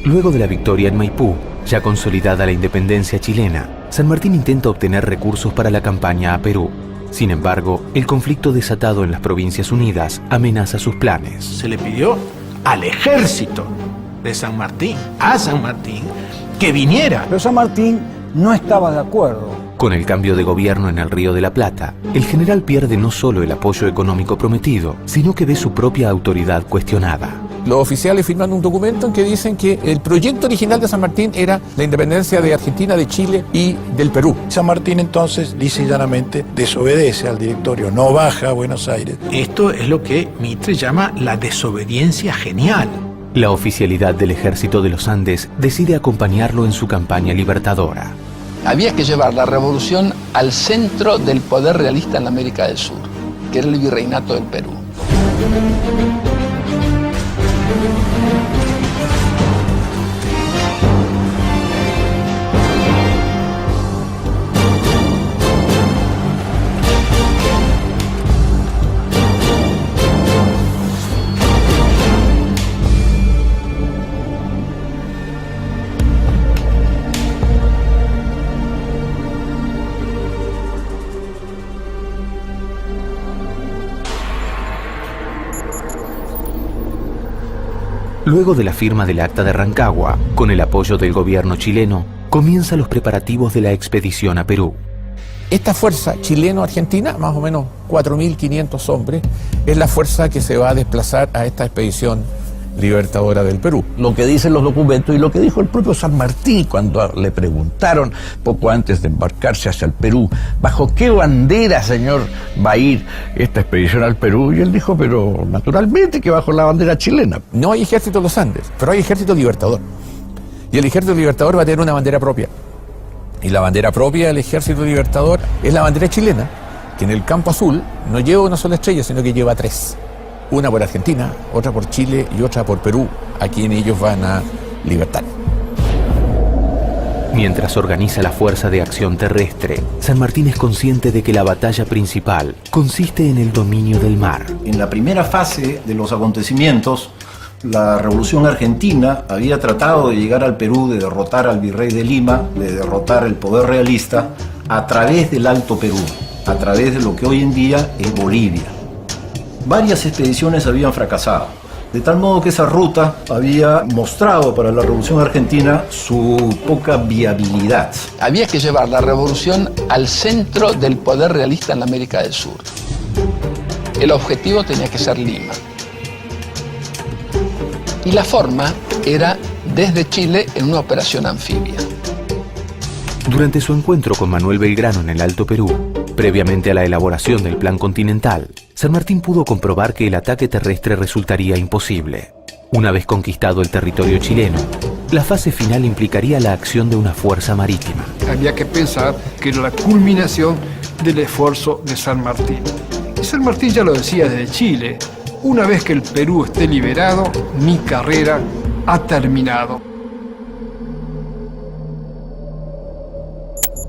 Luego de la victoria en Maipú, ya consolidada la independencia chilena, San Martín intenta obtener recursos para la campaña a Perú. Sin embargo, el conflicto desatado en las Provincias Unidas amenaza sus planes. Se le pidió al ejército de San Martín, a San Martín, que viniera. Pero San Martín no estaba de acuerdo. Con el cambio de gobierno en el Río de la Plata, el general pierde no solo el apoyo económico prometido, sino que ve su propia autoridad cuestionada. Los oficiales firman un documento en que dicen que el proyecto original de San Martín era la independencia de Argentina, de Chile y del Perú. San Martín entonces, lisa y llanamente, desobedece al directorio, no baja a Buenos Aires. Esto es lo que Mitre llama la desobediencia genial. La oficialidad del Ejército de los Andes decide acompañarlo en su campaña libertadora. Había que llevar la revolución al centro del poder realista en la América del Sur, que era el virreinato del Perú. Luego de la firma del Acta de Rancagua, con el apoyo del gobierno chileno, comienzan los preparativos de la expedición a Perú. Esta fuerza chileno-argentina, más o menos 4.500 hombres, es la fuerza que se va a desplazar a esta expedición libertadora del Perú. Lo que dicen los documentos y lo que dijo el propio San Martín cuando le preguntaron poco antes de embarcarse hacia el Perú, ¿bajo qué bandera, señor, va a ir esta expedición al Perú? Y él dijo, pero naturalmente que bajo la bandera chilena. No hay ejército de los Andes, pero hay ejército libertador. Y el ejército libertador va a tener una bandera propia. Y la bandera propia del ejército libertador es la bandera chilena, que en el campo azul no lleva una sola estrella, sino que lleva tres. Una por Argentina, otra por Chile y otra por Perú, a quien ellos van a libertar. Mientras organiza la Fuerza de Acción Terrestre, San Martín es consciente de que la batalla principal consiste en el dominio del mar. En la primera fase de los acontecimientos, la Revolución Argentina había tratado de llegar al Perú, de derrotar al virrey de Lima, de derrotar el poder realista a través del Alto Perú, a través de lo que hoy en día es Bolivia. Varias expediciones habían fracasado, de tal modo que esa ruta había mostrado para la Revolución Argentina su poca viabilidad. Había que llevar la revolución al centro del poder realista en la América del Sur. El objetivo tenía que ser Lima. Y la forma era desde Chile en una operación anfibia. Durante su encuentro con Manuel Belgrano en el Alto Perú, previamente a la elaboración del Plan Continental, San Martín pudo comprobar que el ataque terrestre resultaría imposible. Una vez conquistado el territorio chileno, la fase final implicaría la acción de una fuerza marítima. Había que pensar que era la culminación del esfuerzo de San Martín. Y San Martín ya lo decía desde Chile: una vez que el Perú esté liberado, mi carrera ha terminado.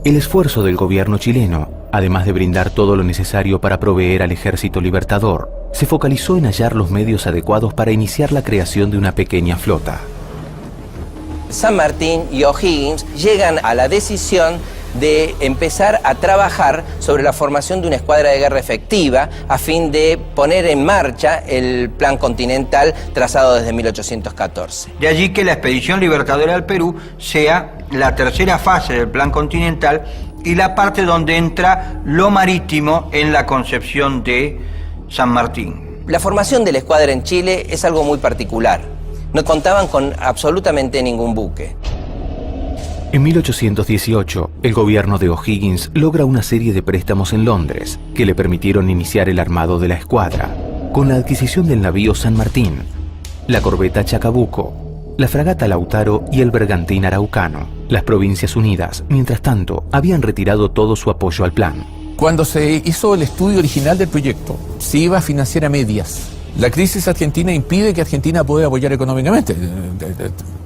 El esfuerzo del gobierno chileno, además de brindar todo lo necesario para proveer al ejército libertador, se focalizó en hallar los medios adecuados para iniciar la creación de una pequeña flota. San Martín y O'Higgins llegan a la decisión de empezar a trabajar sobre la formación de una escuadra de guerra efectiva a fin de poner en marcha el Plan Continental trazado desde 1814. De allí que la expedición libertadora al Perú sea la tercera fase del Plan Continental y la parte donde entra lo marítimo en la concepción de San Martín. La formación de la escuadra en Chile es algo muy particular. No contaban con absolutamente ningún buque. En 1818, el gobierno de O'Higgins logra una serie de préstamos en Londres que le permitieron iniciar el armado de la escuadra, con la adquisición del navío San Martín, la corbeta Chacabuco, la fragata Lautaro y el bergantín Araucano. Las Provincias Unidas, mientras tanto, habían retirado todo su apoyo al plan. Cuando se hizo el estudio original del proyecto, se iba a financiar a medias. La crisis argentina impide que Argentina pueda apoyar económicamente.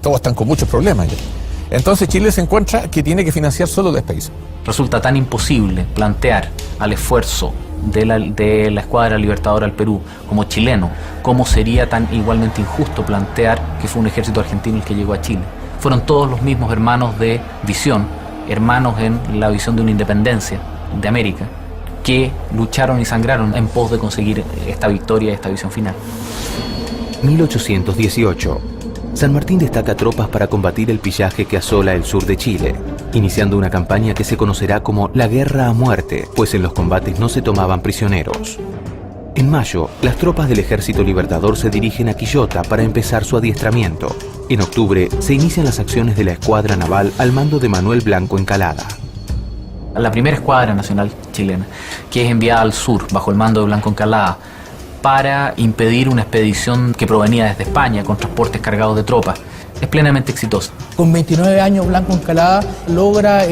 Todos están con muchos problemas ya. Entonces Chile se encuentra que tiene que financiar solo la expedición. resulta tan imposible plantear al esfuerzo de la Escuadra Libertadora del Perú como chileno, como sería tan igualmente injusto plantear que fue un ejército argentino el que llegó a Chile. Fueron todos los mismos hermanos de visión, hermanos en la visión de una independencia de América, que lucharon y sangraron en pos de conseguir esta victoria, esta visión final. 1818. San Martín destaca tropas para combatir el pillaje que asola el sur de Chile, iniciando una campaña que se conocerá como la Guerra a Muerte, pues en los combates no se tomaban prisioneros. En mayo, las tropas del Ejército Libertador se dirigen a Quillota para empezar su adiestramiento. En octubre, se inician las acciones de la Escuadra Naval al mando de Manuel Blanco Encalada. La primera Escuadra Nacional chilena, que es enviada al sur bajo el mando de Blanco Encalada para impedir una expedición que provenía desde España con transportes cargados de tropas, es plenamente exitosa. Con 29 años, Blanco Encalada logra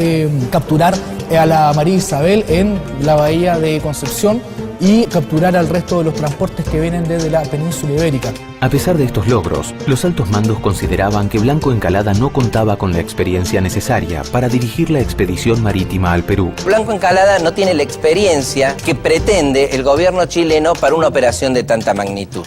capturar a la María Isabel en la bahía de Concepción y capturar al resto de los transportes que vienen desde la península ibérica. A pesar de estos logros, los altos mandos consideraban que Blanco Encalada no contaba con la experiencia necesaria para dirigir la expedición marítima al Perú. Blanco Encalada no tiene la experiencia que pretende el gobierno chileno para una operación de tanta magnitud.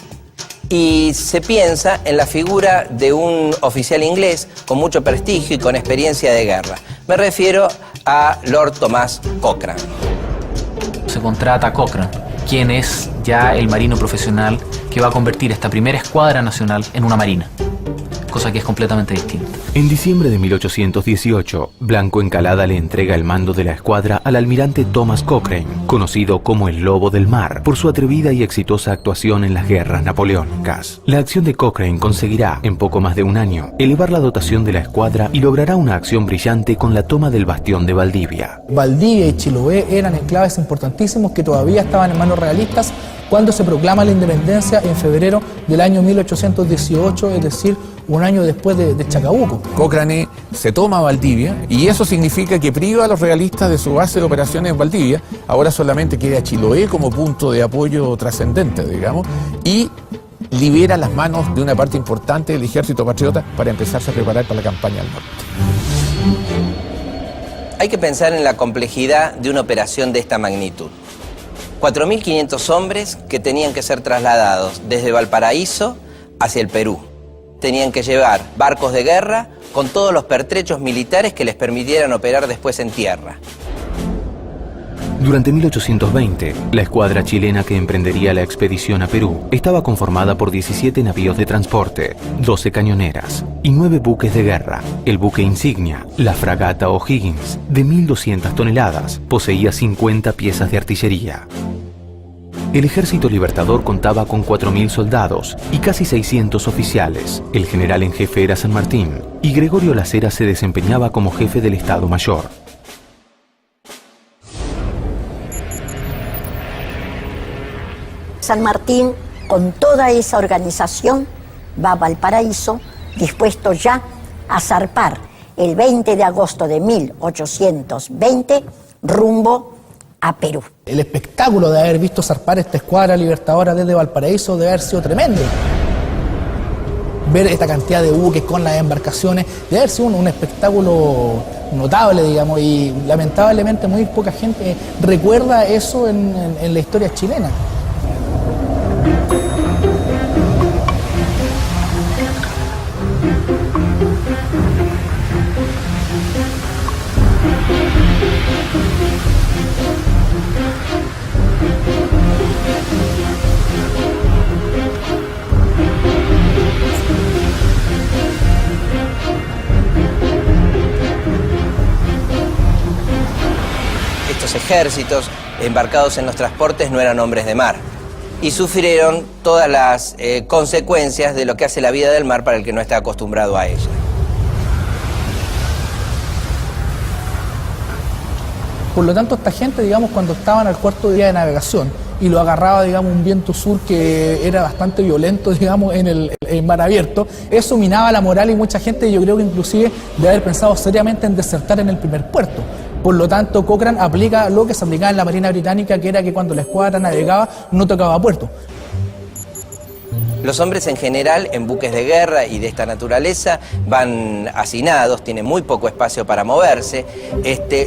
Y se piensa en la figura de un oficial inglés con mucho prestigio y con experiencia de guerra. Me refiero a Lord Thomas Cochrane. Se contrata a Cochrane, quien es ya el marino profesional que va a convertir esta primera Escuadra Nacional en una marina, cosa que es completamente distinta. En diciembre de 1818, Blanco Encalada le entrega el mando de la escuadra al almirante Thomas Cochrane, conocido como el Lobo del Mar, por su atrevida y exitosa actuación en las guerras napoleónicas. La acción de Cochrane conseguirá, en poco más de un año, elevar la dotación de la escuadra y logrará una acción brillante con la toma del bastión de Valdivia. Valdivia y Chiloé eran enclaves importantísimos que todavía estaban en manos realistas cuando se proclama la independencia en febrero del año 1818, es decir, un año después de Chacabuco. Cochrane se toma Valdivia y eso significa que priva a los realistas de su base de operaciones en Valdivia. Ahora solamente queda Chiloé como punto de apoyo trascendente, digamos, y libera las manos de una parte importante del ejército patriota para empezarse a preparar para la campaña al norte. Hay que pensar en la complejidad de una operación de esta magnitud. 4.500 hombres que tenían que ser trasladados desde Valparaíso hacia el Perú. Tenían que llevar barcos de guerra con todos los pertrechos militares que les permitieran operar después en tierra. Durante 1820, la escuadra chilena que emprendería la expedición a Perú estaba conformada por 17 navíos de transporte, 12 cañoneras y 9 buques de guerra. El buque insignia, la fragata O'Higgins, de 1.200 toneladas, poseía 50 piezas de artillería. El Ejército Libertador contaba con 4.000 soldados y casi 600 oficiales. El general en jefe era San Martín y Gregorio Las Heras se desempeñaba como jefe del Estado Mayor. San Martín, con toda esa organización, va a Valparaíso, dispuesto ya a zarpar el 20 de agosto de 1820 rumbo a Perú. El espectáculo de haber visto zarpar esta escuadra libertadora desde Valparaíso debe haber sido tremendo. Ver esta cantidad de buques con las embarcaciones debe haber sido un espectáculo notable, digamos, y lamentablemente muy poca gente recuerda eso en la historia chilena. Estos ejércitos embarcados en los transportes no eran hombres de mar y sufrieron todas las consecuencias de lo que hace la vida del mar para el que no está acostumbrado a ella. Por lo tanto, esta gente, digamos, cuando estaban al cuarto día de navegación y lo agarraba, digamos, un viento sur que era bastante violento, digamos, en el mar abierto, eso minaba la moral y mucha gente, yo creo que inclusive, de haber pensado seriamente en desertar en el primer puerto. Por lo tanto, Cochrane aplica lo que se aplicaba en la Marina Británica, que era que cuando la escuadra navegaba no tocaba puerto. Los hombres en general en buques de guerra y de esta naturaleza van hacinados, tienen muy poco espacio para moverse.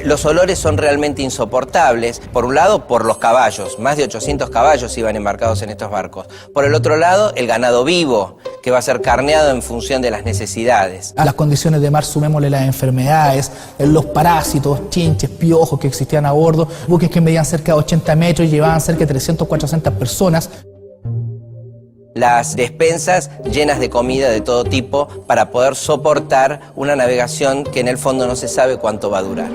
Los olores son realmente insoportables. Por un lado, por los caballos, más de 800 caballos iban embarcados en estos barcos. Por el otro lado, el ganado vivo, que va a ser carneado en función de las necesidades. A las condiciones de mar sumémosle las enfermedades, los parásitos, chinches, piojos que existían a bordo, buques que medían cerca de 80 metros y llevaban cerca de 300, 400 personas. Las despensas llenas de comida de todo tipo para poder soportar una navegación que en el fondo no se sabe cuánto va a durar.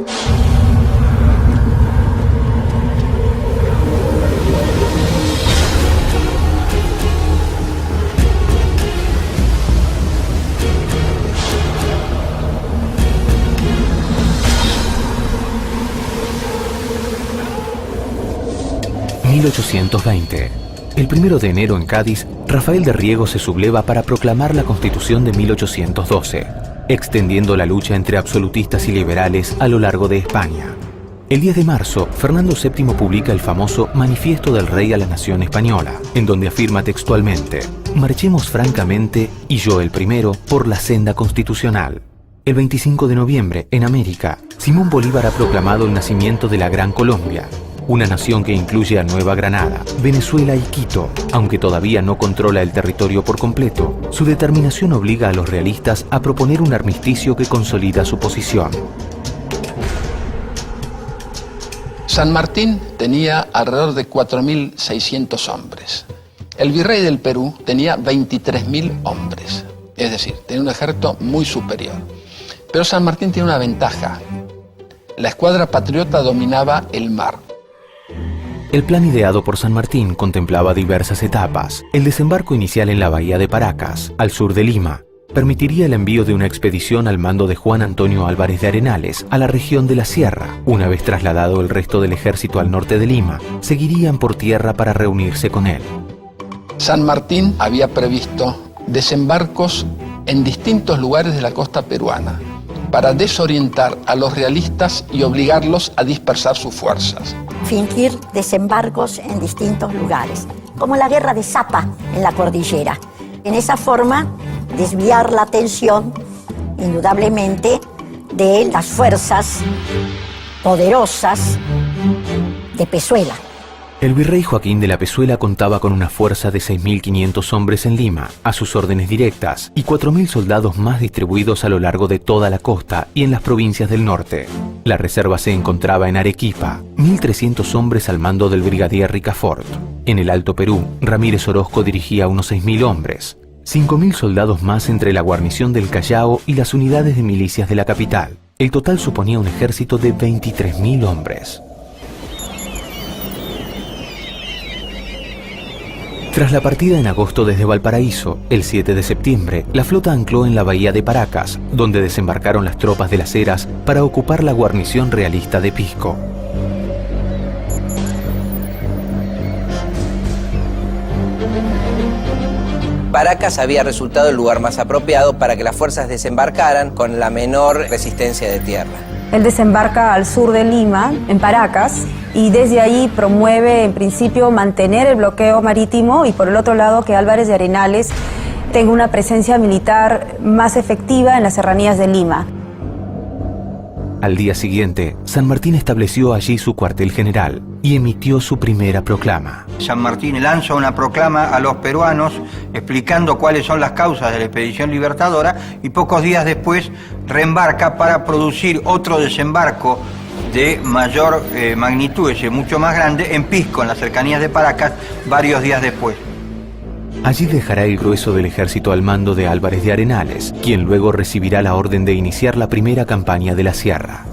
...1820... El 1 de enero en Cádiz, Rafael de Riego se subleva para proclamar la Constitución de 1812, extendiendo la lucha entre absolutistas y liberales a lo largo de España. El 10 de marzo, Fernando VII publica el famoso Manifiesto del Rey a la Nación Española, en donde afirma textualmente: «Marchemos francamente, y yo el primero, por la senda constitucional». El 25 de noviembre, en América, Simón Bolívar ha proclamado el nacimiento de la Gran Colombia, una nación que incluye a Nueva Granada, Venezuela y Quito. Aunque todavía no controla el territorio por completo, su determinación obliga a los realistas a proponer un armisticio que consolida su posición. San Martín tenía alrededor de 4.600 hombres. El virrey del Perú tenía 23.000 hombres, es decir, tenía un ejército muy superior. Pero San Martín tiene una ventaja: la escuadra patriota dominaba el mar. El plan ideado por San Martín contemplaba diversas etapas. El desembarco inicial en la bahía de Paracas, al sur de Lima, permitiría el envío de una expedición al mando de Juan Antonio Álvarez de Arenales a la región de la Sierra. Una vez trasladado el resto del ejército al norte de Lima, seguirían por tierra para reunirse con él. San Martín había previsto desembarcos en distintos lugares de la costa peruana para desorientar a los realistas y obligarlos a dispersar sus fuerzas. Fingir desembarcos en distintos lugares, como la guerra de Zapa en la cordillera. En esa forma, desviar la atención, indudablemente, de las fuerzas poderosas de Pezuela. El virrey Joaquín de la Pezuela contaba con una fuerza de 6.500 hombres en Lima, a sus órdenes directas, y 4.000 soldados más distribuidos a lo largo de toda la costa y en las provincias del norte. La reserva se encontraba en Arequipa, 1.300 hombres al mando del brigadier Ricafort. En el Alto Perú, Ramírez Orozco dirigía unos 6.000 hombres, 5.000 soldados más entre la guarnición del Callao y las unidades de milicias de la capital. El total suponía un ejército de 23.000 hombres. Tras la partida en agosto desde Valparaíso, el 7 de septiembre, la flota ancló en la bahía de Paracas, donde desembarcaron las tropas de las Heras para ocupar la guarnición realista de Pisco. Paracas había resultado el lugar más apropiado para que las fuerzas desembarcaran con la menor resistencia de tierra. Él desembarca al sur de Lima, en Paracas, y desde ahí promueve, en principio, mantener el bloqueo marítimo y, por el otro lado, que Álvarez de Arenales tenga una presencia militar más efectiva en las serranías de Lima. Al día siguiente, San Martín estableció allí su cuartel general y emitió su primera proclama. San Martín lanza una proclama a los peruanos explicando cuáles son las causas de la expedición libertadora y pocos días después reembarca para producir otro desembarco de mayor magnitud, es decir, mucho más grande, en Pisco, en las cercanías de Paracas, varios días después. Allí dejará el grueso del ejército al mando de Álvarez de Arenales, quien luego recibirá la orden de iniciar la primera campaña de la Sierra.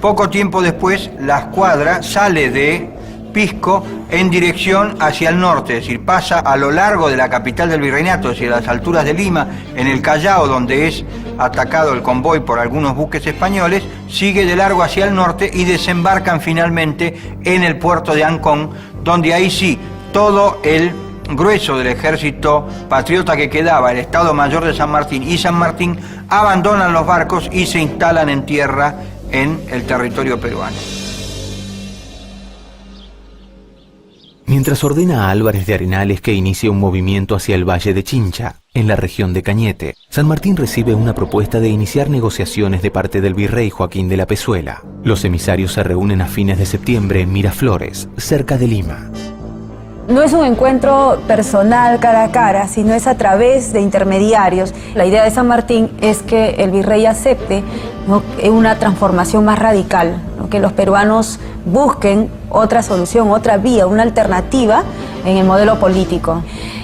Poco tiempo después, la escuadra sale de Pisco en dirección hacia el norte, es decir, pasa a lo largo de la capital del virreinato, es decir, a las alturas de Lima, en el Callao, donde es atacado el convoy por algunos buques españoles, sigue de largo hacia el norte y desembarcan finalmente en el puerto de Ancón, donde ahí sí, todo el grueso del ejército patriota que quedaba, el Estado Mayor de San Martín y San Martín, abandonan los barcos y se instalan en tierra en el territorio peruano. mientras ordena a Álvarez de Arenales que inicie un movimiento hacia el Valle de Chincha, en la región de Cañete. San Martín recibe una propuesta de iniciar negociaciones de parte del virrey Joaquín de la Pezuela. Los emisarios se reúnen a fines de septiembre en Miraflores, cerca de Lima. No es un encuentro personal cara a cara, sino es a través de intermediarios. La idea de San Martín es que el virrey acepte, ¿no?, una transformación más radical, ¿no?, que los peruanos busquen otra solución, otra vía, una alternativa en el modelo político.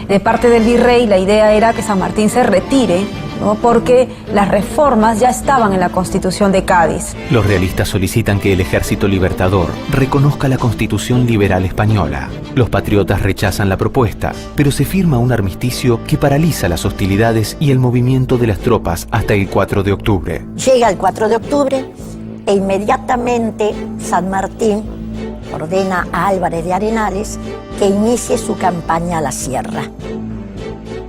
De parte del virrey la idea era que San Martín se retire, ¿no?, porque las reformas ya estaban en la Constitución de Cádiz. Los realistas solicitan que el Ejército Libertador reconozca la Constitución Liberal Española. Los patriotas rechazan la propuesta, pero se firma un armisticio que paraliza las hostilidades y el movimiento de las tropas hasta el 4 de octubre. Llega el 4 de octubre e inmediatamente San Martín ordena a Álvarez de Arenales que inicie su campaña a la sierra.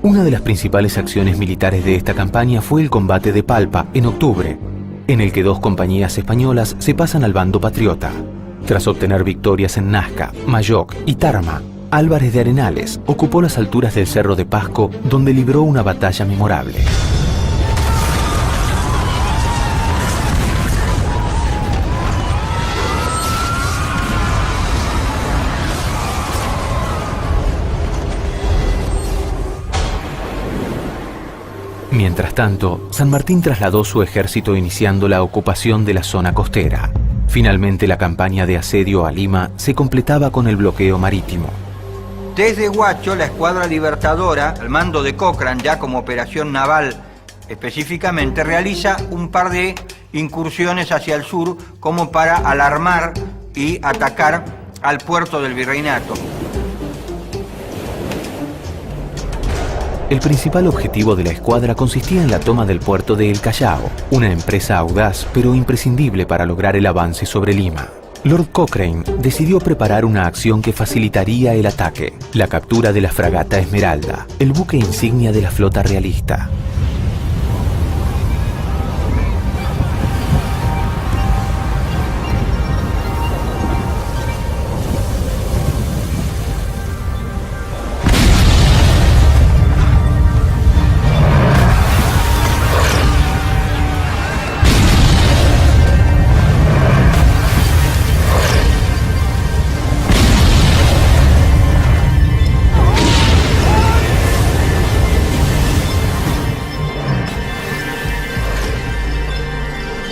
Una de las principales acciones militares de esta campaña fue el combate de Palpa en octubre, en el que 2 compañías españolas se pasan al bando patriota. Tras obtener victorias en Nazca, Mayoc y Tarma, Álvarez de Arenales ocupó las alturas del Cerro de Pasco, donde libró una batalla memorable. Mientras tanto, San Martín trasladó su ejército iniciando la ocupación de la zona costera. Finalmente, la campaña de asedio a Lima se completaba con el bloqueo marítimo. Desde Huacho, la escuadra libertadora, al mando de Cochrane, ya como operación naval específicamente, realiza un par de incursiones hacia el sur como para alarmar y atacar al puerto del virreinato. El principal objetivo de la escuadra consistía en la toma del puerto de El Callao, una empresa audaz pero imprescindible para lograr el avance sobre Lima. Lord Cochrane decidió preparar una acción que facilitaría el ataque, la captura de la fragata Esmeralda, el buque insignia de la flota realista.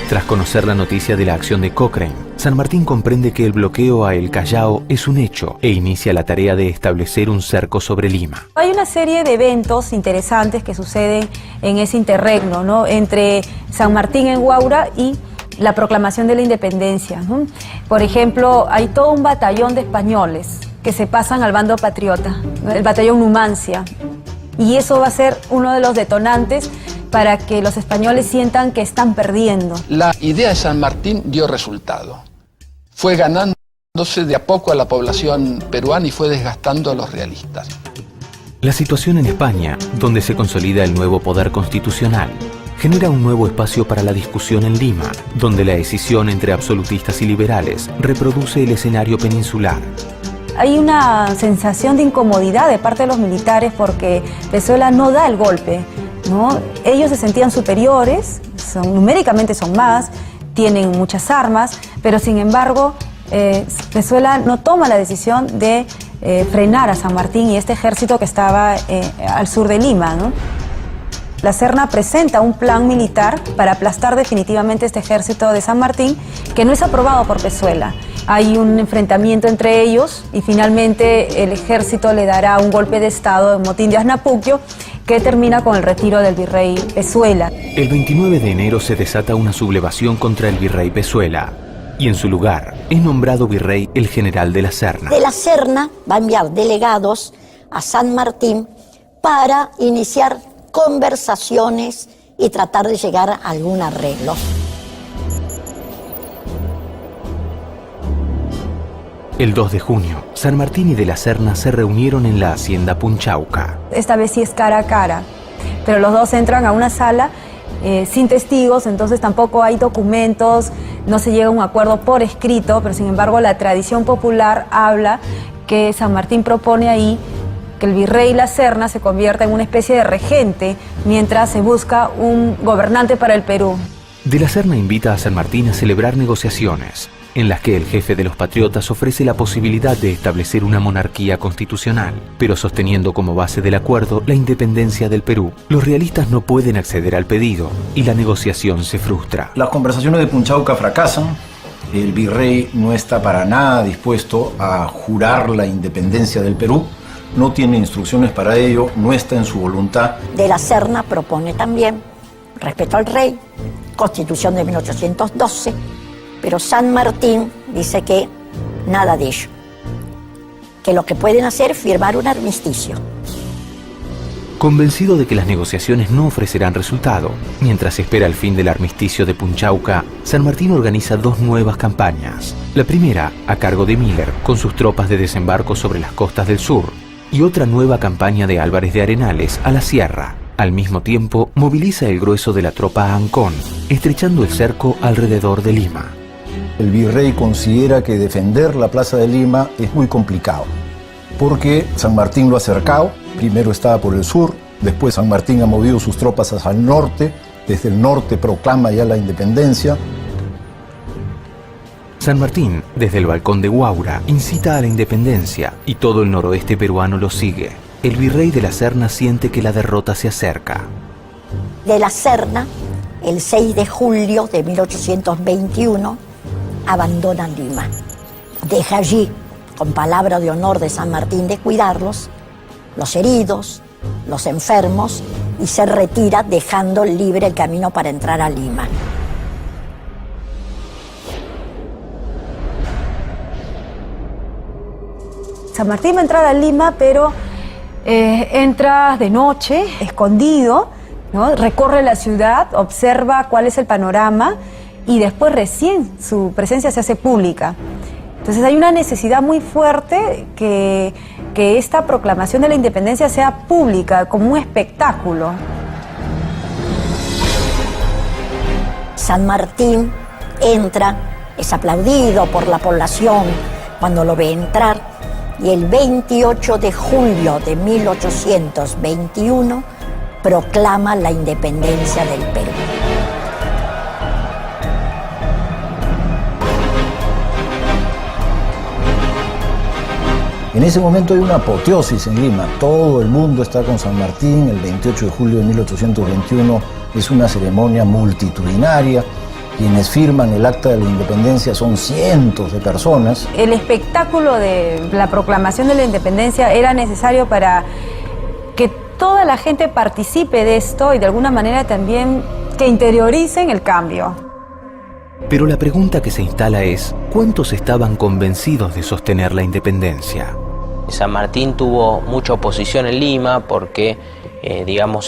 Tras conocer la noticia de la acción de Cochrane, San Martín comprende que el bloqueo a El Callao es un hecho e inicia la tarea de establecer un cerco sobre Lima. Hay una serie de eventos interesantes que suceden en ese interregno, ¿no?, entre San Martín en Huaura y la proclamación de la independencia, ¿no? Por ejemplo, hay todo un batallón de españoles que se pasan al bando patriota, ¿no?, el batallón Numancia, y eso va a ser uno de los detonantes para que los españoles sientan que están perdiendo. La idea de San Martín dio resultado. Fue ganándose de a poco a la población peruana y fue desgastando a los realistas. La situación en España, donde se consolida el nuevo poder constitucional, genera un nuevo espacio para la discusión en Lima, donde la escisión entre absolutistas y liberales reproduce el escenario peninsular. Hay una sensación de incomodidad de parte de los militares porque Pezuela no da el golpe, ¿no? Ellos se sentían superiores, numéricamente son más, tienen muchas armas, pero sin embargo Pezuela no toma la decisión de frenar a San Martín y este ejército que estaba al sur de Lima, ¿no? La Serna presenta un plan militar para aplastar definitivamente este ejército de San Martín, que no es aprobado por Pezuela. Hay un enfrentamiento entre ellos y finalmente el ejército le dará un golpe de estado en Motín de Asnapuquio, que termina con el retiro del virrey Pezuela. El 29 de enero se desata una sublevación contra el virrey Pezuela y en su lugar es nombrado virrey el general de la Serna. De la Serna va a enviar delegados a San Martín para iniciar conversaciones y tratar de llegar a algún arreglo. El 2 de junio, San Martín y de la Serna se reunieron en la hacienda Punchauca. Esta vez sí es cara a cara, pero los dos entran a una sala sin testigos, entonces tampoco hay documentos, no se llega a un acuerdo por escrito, pero sin embargo la tradición popular habla que San Martín propone ahí que el virrey La Serna se convierta en una especie de regente mientras se busca un gobernante para el Perú. De la Serna invita a San Martín a celebrar negociaciones, en las que el jefe de los patriotas ofrece la posibilidad de establecer una monarquía constitucional, pero sosteniendo como base del acuerdo la independencia del Perú. Los realistas no pueden acceder al pedido y la negociación se frustra. Las conversaciones de Punchauca fracasan. El virrey no está para nada dispuesto a jurar la independencia del Perú. No tiene instrucciones para ello, no está en su voluntad. De la Serna propone también respeto al rey, Constitución de 1812, pero San Martín dice que nada de ello, que lo que pueden hacer es firmar un armisticio. Convencido de que las negociaciones no ofrecerán resultado, mientras espera el fin del armisticio de Punchauca, San Martín organiza dos nuevas campañas. La primera, a cargo de Miller, con sus tropas de desembarco sobre las costas del sur, y otra nueva campaña de Álvarez de Arenales a la sierra. Al mismo tiempo, moviliza el grueso de la tropa a Ancón, estrechando el cerco alrededor de Lima. El virrey considera que defender la plaza de Lima es muy complicado, porque San Martín lo ha cercado, primero estaba por el sur, después San Martín ha movido sus tropas hacia el norte, desde el norte proclama ya la independencia. San Martín, desde el balcón de Huaura, incita a la independencia y todo el noroeste peruano lo sigue. El virrey de la Serna siente que la derrota se acerca. De la Serna, el 6 de julio de 1821, abandona Lima. Deja allí, con palabra de honor de San Martín de cuidarlos, los heridos, los enfermos, y se retira dejando libre el camino para entrar a Lima. San Martín va a entrar a Lima, pero entra de noche, escondido, ¿no? Recorre la ciudad, observa cuál es el panorama y después recién su presencia se hace pública. Entonces hay una necesidad muy fuerte que esta proclamación de la independencia sea pública, como un espectáculo. San Martín entra, es aplaudido por la población cuando lo ve entrar, y el 28 de julio de 1821 proclama la independencia del Perú. En ese momento hay una apoteosis en Lima, todo el mundo está con San Martín. El 28 de julio de 1821 es una ceremonia multitudinaria. Quienes firman el acta de la independencia son cientos de personas. El espectáculo de la proclamación de la independencia era necesario para que toda la gente participe de esto y de alguna manera también que interioricen el cambio. Pero la pregunta que se instala es, ¿cuántos estaban convencidos de sostener la independencia? San Martín tuvo mucha oposición en Lima porque,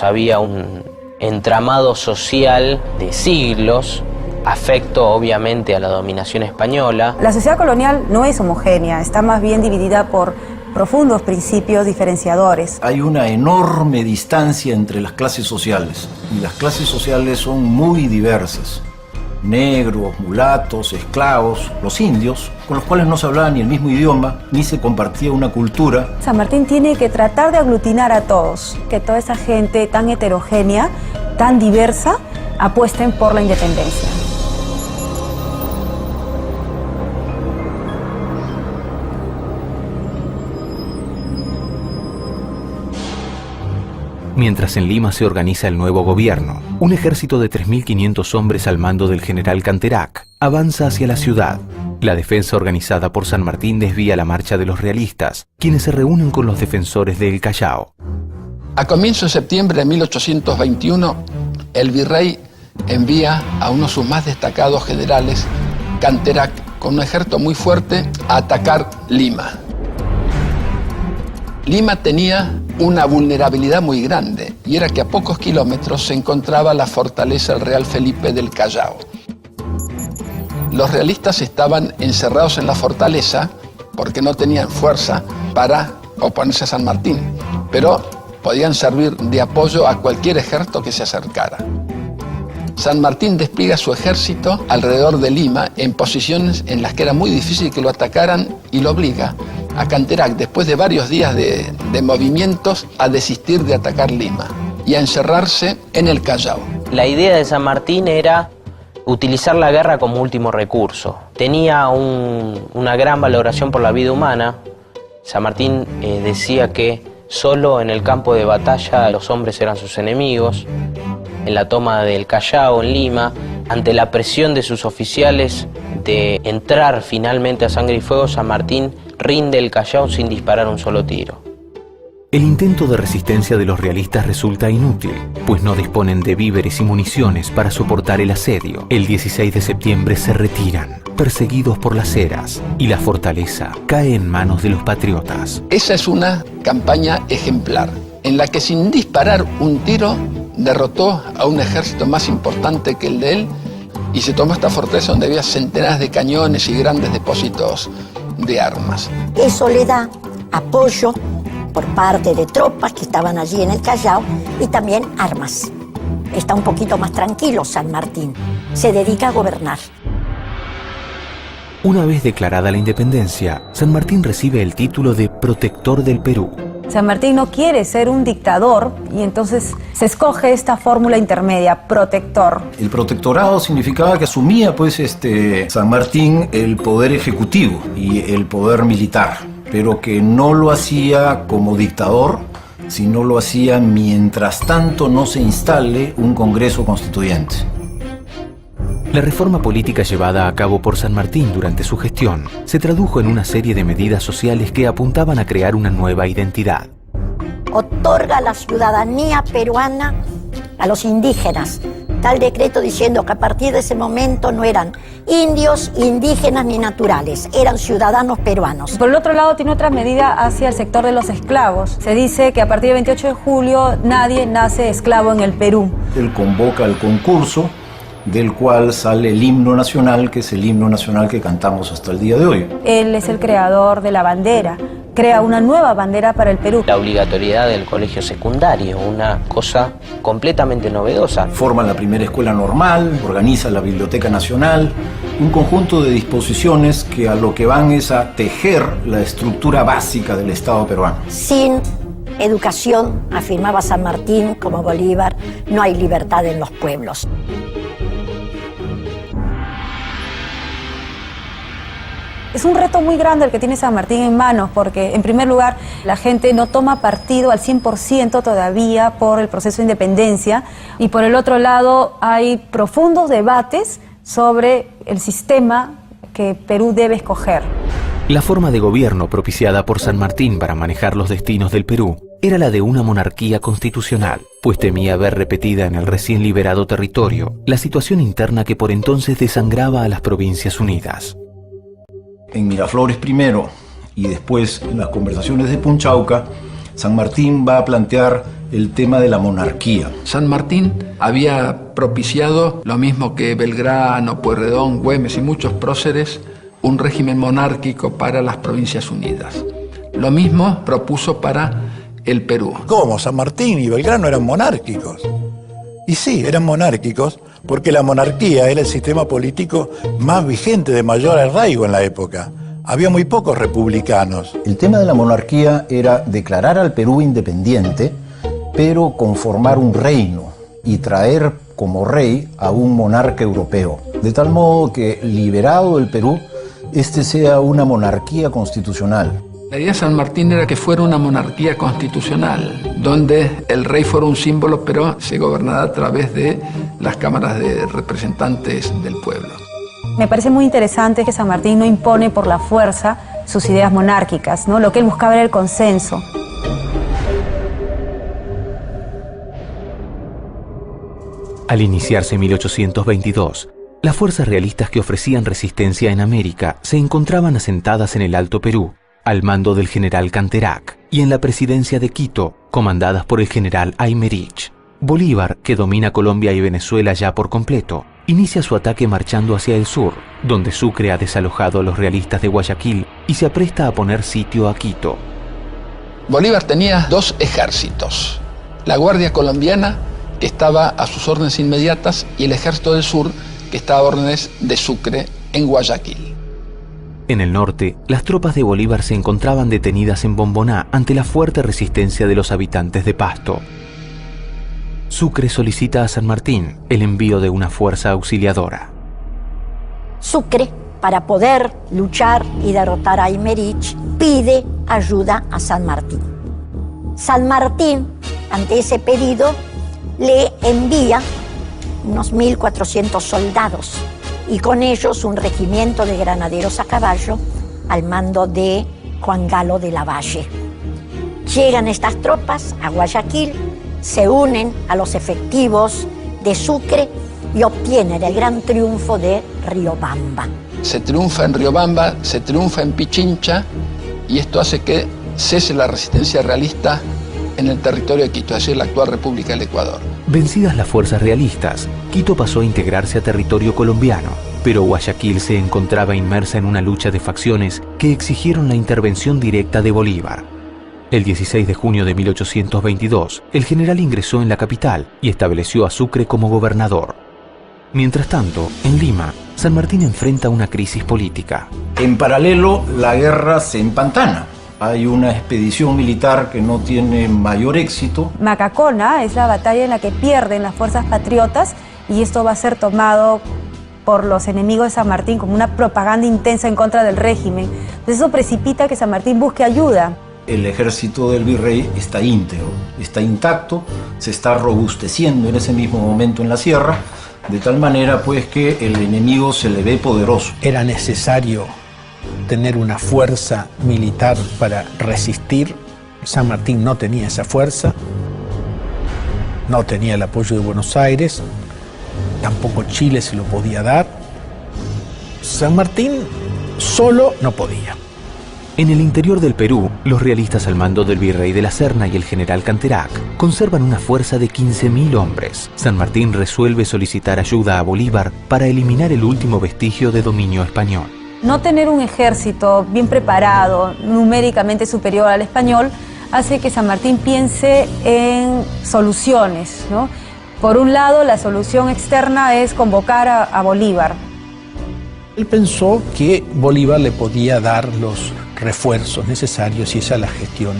había un entramado social de siglos, afecto obviamente a la dominación española. La sociedad colonial no es homogénea, está más bien dividida por profundos principios diferenciadores. Hay una enorme distancia entre las clases sociales, y las clases sociales son muy diversas. Negros, mulatos, esclavos, los indios, con los cuales no se hablaba ni el mismo idioma, ni se compartía una cultura. San Martín tiene que tratar de aglutinar a todos, que toda esa gente tan heterogénea, tan diversa, apuesten por la independencia. Mientras en Lima se organiza el nuevo gobierno, un ejército de 3.500 hombres al mando del general Canterac avanza hacia la ciudad. La defensa organizada por San Martín desvía la marcha de los realistas, quienes se reúnen con los defensores del Callao. A comienzos de septiembre de 1821, el virrey envía a uno de sus más destacados generales, Canterac, con un ejército muy fuerte, a atacar Lima. Lima tenía una vulnerabilidad muy grande, y era que a pocos kilómetros se encontraba la fortaleza del Real Felipe del Callao. Los realistas estaban encerrados en la fortaleza porque no tenían fuerza para oponerse a San Martín, pero podían servir de apoyo a cualquier ejército que se acercara. San Martín despliega su ejército alrededor de Lima en posiciones en las que era muy difícil que lo atacaran y lo obliga a Canterac, después de varios días de movimientos, a desistir de atacar Lima y a encerrarse en el Callao. La idea de San Martín era utilizar la guerra como último recurso. Tenía una gran valoración por la vida humana. San Martín decía que solo en el campo de batalla los hombres eran sus enemigos. En la toma del Callao, en Lima, ante la presión de sus oficiales de entrar finalmente a sangre y fuego, San Martín rinde el Callao sin disparar un solo tiro. El intento de resistencia de los realistas resulta inútil, pues no disponen de víveres y municiones para soportar el asedio. El 16 de septiembre se retiran, perseguidos por las Heras, y la fortaleza cae en manos de los patriotas. Esa es una campaña ejemplar, en la que sin disparar un tiro derrotó a un ejército más importante que el de él y se tomó esta fortaleza donde había centenares de cañones y grandes depósitos de armas. Eso le da apoyo por parte de tropas que estaban allí en el Callao y también armas. Está un poquito más tranquilo San Martín. Se dedica a gobernar. Una vez declarada la independencia, San Martín recibe el título de protector del Perú. San Martín no quiere ser un dictador y entonces se escoge esta fórmula intermedia, protector. El protectorado significaba que asumía San Martín el poder ejecutivo y el poder militar, pero que no lo hacía como dictador, sino lo hacía mientras tanto no se instale un Congreso Constituyente. La reforma política llevada a cabo por San Martín durante su gestión se tradujo en una serie de medidas sociales que apuntaban a crear una nueva identidad. Otorga la ciudadanía peruana a los indígenas. Tal decreto diciendo que a partir de ese momento no eran indios, indígenas ni naturales, eran ciudadanos peruanos. Por el otro lado tiene otra medida hacia el sector de los esclavos. Se dice que a partir del 28 de julio nadie nace esclavo en el Perú. Él convoca el concurso del cual sale el himno nacional, que es el himno nacional que cantamos hasta el día de hoy. Él es el creador de la bandera, crea una nueva bandera para el Perú. La obligatoriedad del colegio secundario, una cosa completamente novedosa. Forma la primera escuela normal, organiza la Biblioteca Nacional, un conjunto de disposiciones que a lo que van es a tejer la estructura básica del Estado peruano. Sin educación, afirmaba San Martín como Bolívar, no hay libertad en los pueblos. Es un reto muy grande el que tiene San Martín en manos porque, en primer lugar, la gente no toma partido al 100% todavía por el proceso de independencia y, por el otro lado, hay profundos debates sobre el sistema que Perú debe escoger. La forma de gobierno propiciada por San Martín para manejar los destinos del Perú era la de una monarquía constitucional, pues temía ver repetida en el recién liberado territorio la situación interna que por entonces desangraba a las Provincias Unidas. En Miraflores primero y después en las conversaciones de Punchauca, San Martín va a plantear el tema de la monarquía. San Martín había propiciado, lo mismo que Belgrano, Pueyrredón, Güemes y muchos próceres, un régimen monárquico para las Provincias Unidas. Lo mismo propuso para el Perú. ¿Cómo? San Martín y Belgrano eran monárquicos. Y sí, eran monárquicos porque la monarquía era el sistema político más vigente, de mayor arraigo en la época. Había muy pocos republicanos. El tema de la monarquía era declarar al Perú independiente, pero conformar un reino y traer como rey a un monarca europeo. De tal modo que, liberado el Perú, este sea una monarquía constitucional. La idea de San Martín era que fuera una monarquía constitucional, donde el rey fuera un símbolo, pero se gobernara a través de las cámaras de representantes del pueblo. Me parece muy interesante que San Martín no impone por la fuerza sus ideas monárquicas, ¿no? Lo que él buscaba era el consenso. Al iniciarse 1822, las fuerzas realistas que ofrecían resistencia en América se encontraban asentadas en el Alto Perú, al mando del general Canterac, y en la presidencia de Quito, comandadas por el general Aymerich. Bolívar, que domina Colombia y Venezuela ya por completo, inicia su ataque marchando hacia el sur, donde Sucre ha desalojado a los realistas de Guayaquil y se apresta a poner sitio a Quito. Bolívar tenía dos ejércitos, la Guardia Colombiana, que estaba a sus órdenes inmediatas, y el Ejército del Sur, que estaba a órdenes de Sucre en Guayaquil. En el norte, las tropas de Bolívar se encontraban detenidas en Bomboná ante la fuerte resistencia de los habitantes de Pasto. Sucre solicita a San Martín el envío de una fuerza auxiliadora. Sucre, para poder luchar y derrotar a Aymerich, pide ayuda a San Martín. San Martín, ante ese pedido, le envía unos 1.400 soldados y con ellos un regimiento de granaderos a caballo al mando de Juan Galo de la Valle. Llegan estas tropas a Guayaquil, se unen a los efectivos de Sucre y obtienen el gran triunfo de Riobamba. Se triunfa en Riobamba, se triunfa en Pichincha y esto hace que cese la resistencia realista en el territorio de Quito, es decir, la actual República del Ecuador. Vencidas las fuerzas realistas, Quito pasó a integrarse a territorio colombiano, pero Guayaquil se encontraba inmersa en una lucha de facciones que exigieron la intervención directa de Bolívar. El 16 de junio de 1822, el general ingresó en la capital y estableció a Sucre como gobernador. Mientras tanto, en Lima, San Martín enfrenta una crisis política. En paralelo, la guerra se empantana. Hay una expedición militar que no tiene mayor éxito. Macacona es la batalla en la que pierden las fuerzas patriotas y esto va a ser tomado por los enemigos de San Martín como una propaganda intensa en contra del régimen. Entonces eso precipita que San Martín busque ayuda. El ejército del virrey está íntegro, está intacto, se está robusteciendo en ese mismo momento en la sierra, de tal manera pues que el enemigo se le ve poderoso. Era necesario tener una fuerza militar para resistir. San Martín no tenía esa fuerza, no tenía el apoyo de Buenos Aires, tampoco Chile se lo podía dar. San Martín solo no podía. En el interior del Perú, los realistas al mando del virrey de la Serna y el general Canterac conservan una fuerza de 15.000 hombres. San Martín resuelve solicitar ayuda a Bolívar para eliminar el último vestigio de dominio español. No tener un ejército bien preparado, numéricamente superior al español, hace que San Martín piense en soluciones, ¿no? Por un lado, la solución externa es convocar a Bolívar. Él pensó que Bolívar le podía dar los refuerzos necesarios y esa es la gestión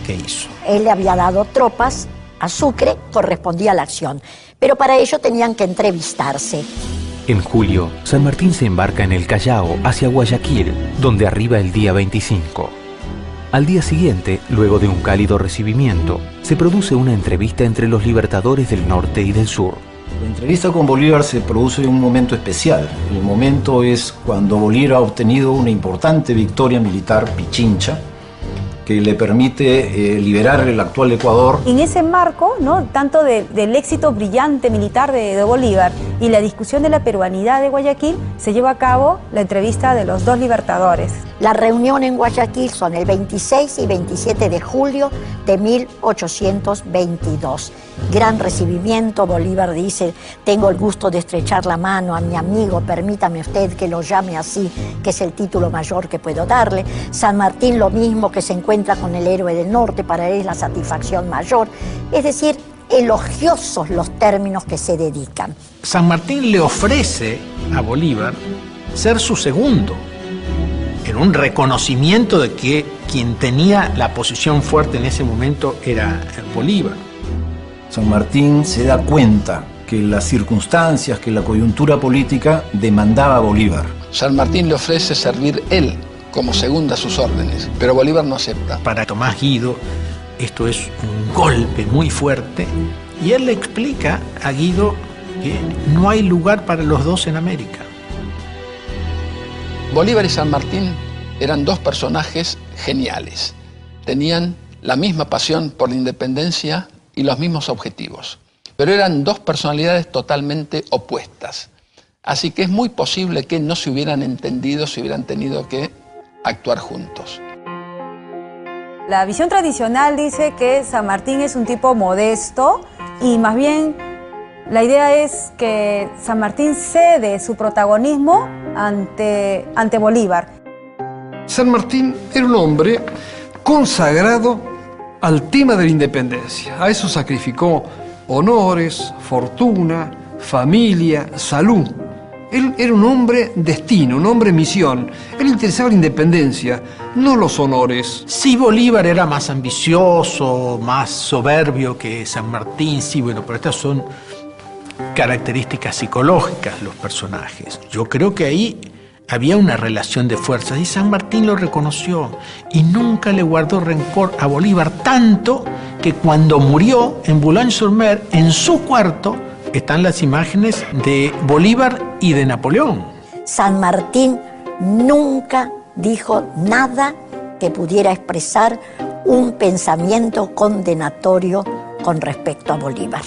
que hizo. Él le había dado tropas a Sucre, correspondía a la acción, pero para ello tenían que entrevistarse. En julio, San Martín se embarca en el Callao hacia Guayaquil, donde arriba el día 25. Al día siguiente, luego de un cálido recibimiento, se produce una entrevista entre los libertadores del norte y del sur. La entrevista con Bolívar se produce en un momento especial. El momento es cuando Bolívar ha obtenido una importante victoria militar, Pichincha, que le permite liberar el actual Ecuador. En ese marco, ¿no?, tanto del éxito brillante militar de Bolívar y la discusión de la peruanidad de Guayaquil, se lleva a cabo la entrevista de los dos libertadores. La reunión en Guayaquil son el 26 y 27 de julio de 1822. Gran recibimiento, Bolívar dice: tengo el gusto de estrechar la mano a mi amigo, permítame usted que lo llame así, que es el título mayor que puedo darle. San Martín lo mismo, que se encuentra con el héroe del norte, para él es la satisfacción mayor. Es decir, elogiosos los términos que se dedican. San Martín le ofrece a Bolívar ser su segundo, en un reconocimiento de que quien tenía la posición fuerte en ese momento era Bolívar. San Martín se da cuenta que las circunstancias, que la coyuntura política demandaba a Bolívar. San Martín le ofrece servir él como segundo a sus órdenes, pero Bolívar no acepta. Para Tomás Guido esto es un golpe muy fuerte y él le explica a Guido que no hay lugar para los dos en América. Bolívar y San Martín eran dos personajes geniales. Tenían la misma pasión por la independencia y los mismos objetivos, pero eran dos personalidades totalmente opuestas. Así que es muy posible que no se hubieran entendido si hubieran tenido que actuar juntos. La visión tradicional dice que San Martín es un tipo modesto y más bien la idea es que San Martín cede su protagonismo ante Bolívar. San Martín era un hombre consagrado al tema de la independencia. A eso sacrificó honores, fortuna, familia, salud. Él era un hombre destino, un hombre misión. Él le interesaba la independencia, no los honores. Sí, Bolívar era más ambicioso, más soberbio que San Martín, sí, bueno, pero estas son características psicológicas los personajes. Yo creo que ahí había una relación de fuerzas y San Martín lo reconoció y nunca le guardó rencor a Bolívar, tanto que cuando murió en Boulogne-sur-Mer, en su cuarto, están las imágenes de Bolívar y de Napoleón. San Martín nunca dijo nada que pudiera expresar un pensamiento condenatorio con respecto a Bolívar.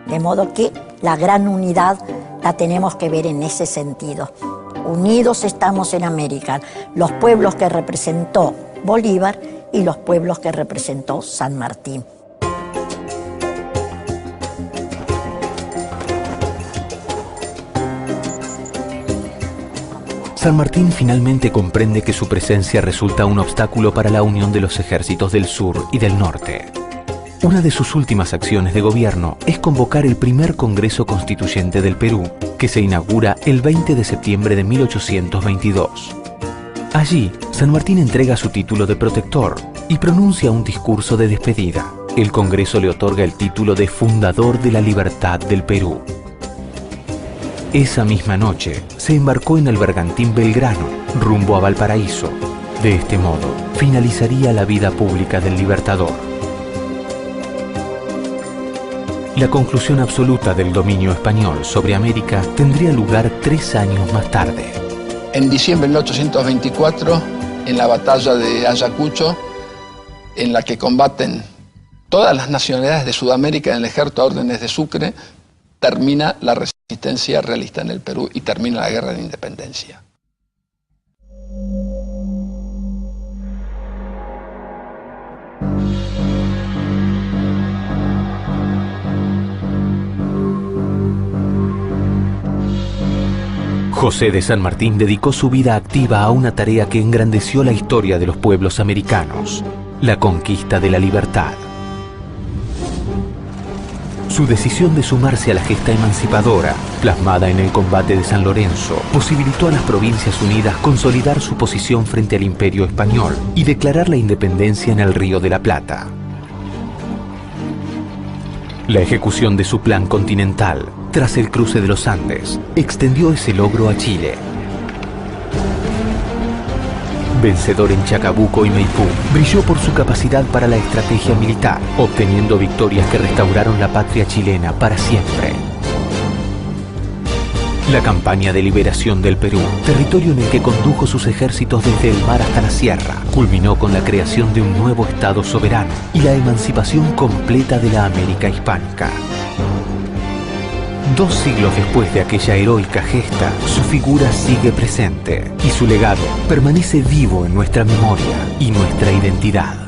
De modo que la gran unidad la tenemos que ver en ese sentido. Unidos estamos en América, los pueblos que representó Bolívar y los pueblos que representó San Martín. San Martín finalmente comprende que su presencia resulta un obstáculo para la unión de los ejércitos del sur y del norte. Una de sus últimas acciones de gobierno es convocar el primer Congreso Constituyente del Perú, que se inaugura el 20 de septiembre de 1822. Allí, San Martín entrega su título de protector y pronuncia un discurso de despedida. El Congreso le otorga el título de fundador de la libertad del Perú. Esa misma noche, se embarcó en el bergantín Belgrano, rumbo a Valparaíso. De este modo, finalizaría la vida pública del Libertador. La conclusión absoluta del dominio español sobre América tendría lugar 3 años más tarde. En diciembre de 1824, en la batalla de Ayacucho, en la que combaten todas las nacionalidades de Sudamérica en el ejército a órdenes de Sucre, termina la resistencia realista en el Perú y termina la guerra de independencia. José de San Martín dedicó su vida activa a una tarea que engrandeció la historia de los pueblos americanos, la conquista de la libertad. Su decisión de sumarse a la gesta emancipadora, plasmada en el combate de San Lorenzo, posibilitó a las Provincias Unidas consolidar su posición frente al Imperio Español y declarar la independencia en el Río de la Plata. La ejecución de su plan continental, tras el cruce de los Andes, extendió ese logro a Chile. Vencedor en Chacabuco y Maipú, brilló por su capacidad para la estrategia militar, obteniendo victorias que restauraron la patria chilena para siempre. La campaña de liberación del Perú, territorio en el que condujo sus ejércitos desde el mar hasta la sierra, culminó con la creación de un nuevo Estado soberano y la emancipación completa de la América hispánica. 2 siglos después de aquella heroica gesta, su figura sigue presente y su legado permanece vivo en nuestra memoria y nuestra identidad.